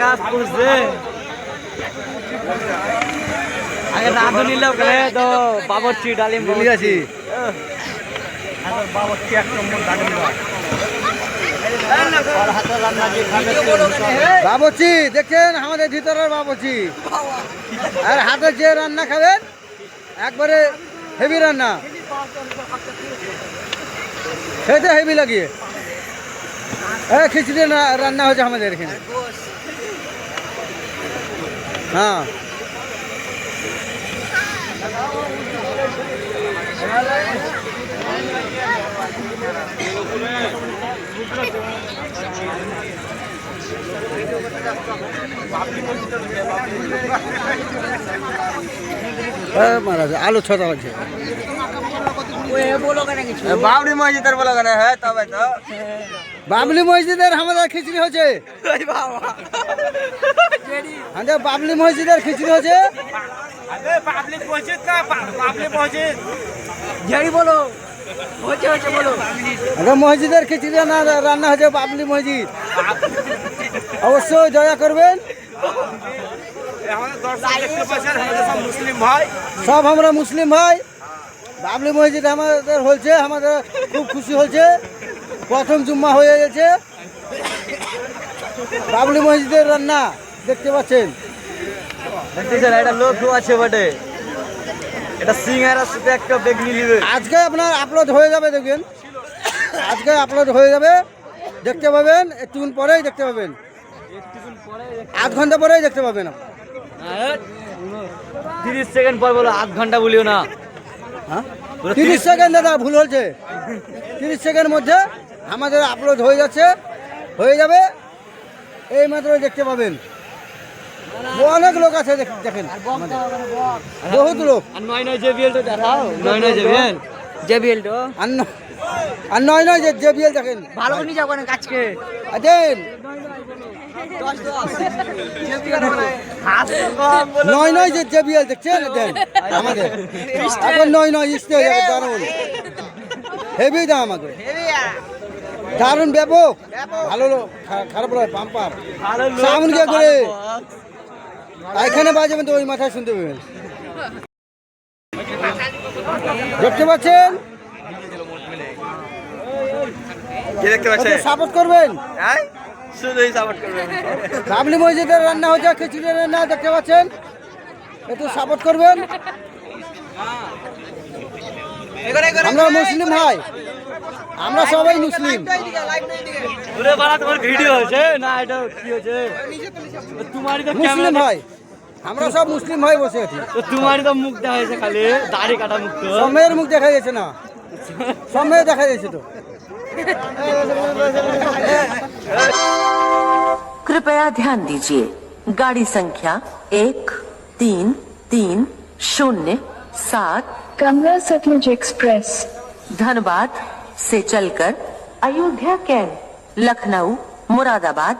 কাজ করছে আগে রাঁধুনি নিলেও গেলে তো বাবরচি ডালিম ঠিক আছে বাবরচি এক নম্বর ডালিম বাবুর্চি দেখেন আমাদের ভিতরের বাবুর্চি আর হাতে যে রান্না খাবেন একবারে হেভি রান্না খেতে হেভি লাগিয়ে খিচুড়ি রান্না হচ্ছে আমাদের এখানে হ্যাঁ महाराज आलू छोटा बच्चे बाबरी मस्जिদের বলা কেন হ্যাঁ তবে তো बाबली मस्जिদের আমাদের খিচুড়ি হচ্ছে আমাদের बाबली मस्जिদের খিচুড়ি হচ্ছে अबे पब्लिक मस्जिद का पब्लिक मस्जिद झेड़ी बोलो होचे होचे बोलो আমাদের মসজিদের খিচুড়ি রান্না হচ্ছে बाबली मस्जिद অবশ্যই দয়া করবেন আমাদের দর্শক দেখতে পাচ্ছেন আমাদের সব মুসলিম ভাই সব আমরা মুসলিম ভাই बाबली मस्जिद আমাদের হচ্ছে আমাদের খুব খুশি হচ্ছে প্রথম জুম্মা হয়ে গেছে बाबली মসজিদের রান্না দেখতে পাচ্ছেন দেখতেছেন এটা লোক আছে বটে এটা সিঙ্গারা সাথে একটা বেগনি নিবে আজকে আপনার আপলোড হয়ে যাবে দেখবেন আজকে আপলোড হয়ে যাবে দেখতে পাবেন একটুক্ষণ পরেই দেখতে পাবেন আধ ঘন্টা পরেই দেখতে পাবেন 30 সেকেন্ড পর বলো আধ ঘন্টা বলিও না হ্যাঁ 30 সেকেন্ড দাদা ভুল হচ্ছে 30 সেকেন্ডের মধ্যে আমাদের আপলোড হয়ে যাচ্ছে হয়ে যাবে এই মাত্র দেখতে পাবেন অনেক লোক আছে দেখেন বহুত লোক আর নয় নয় জেবিএল তো দেখাও নয় নয় জেবিএল জেবিএল তো আর নয় নয় যে জেবিএল দেখেন ভালো করে নিয়ে যাও কেন কাজকে দেন নয় নয় যে জেবিএল দেখছেন দেন আমাদের এখন নয় নয় ইস্তে দারুন হেভি দাম আমাকে দারুন ব্যাপক ভালো খারাপ নয় পাম্পার সাউন্ড কে করে এখানে বাজাবেন তো ওই মাথায় শুনতে পাবেন দেখতে পাচ্ছেন সাপোর্ট করবেন শুধুই সাপোর্ট করবেন বাবলি মসজিদের রান্না হচ্ছে খিচুড়ি রান্না দেখতে পাচ্ছেন একটু সাপোর্ট করবেন আমরা মুসলিম ভাই আমরা সবাই মুসলিম ওরে বাড়া তোমার ভিডিও আছে না এটা কি হচ্ছে তোমারই তো মুসলিম ভাই আমরা সব মুসলিম ভাই বসে আছি তো তোমারই তো মুখ দেখা যাচ্ছে খালি দাড়ি কাটা মুখ তো সময়ের মুখ দেখা যাচ্ছে না সময় দেখা যাচ্ছে তো कृपया ध्यान दीजिए गाड़ी संख्या 1337 कमला सतलुज एक्सप्रेस धनबाद से चलकर अयोध्या कैंट लखनऊ मुरादाबाद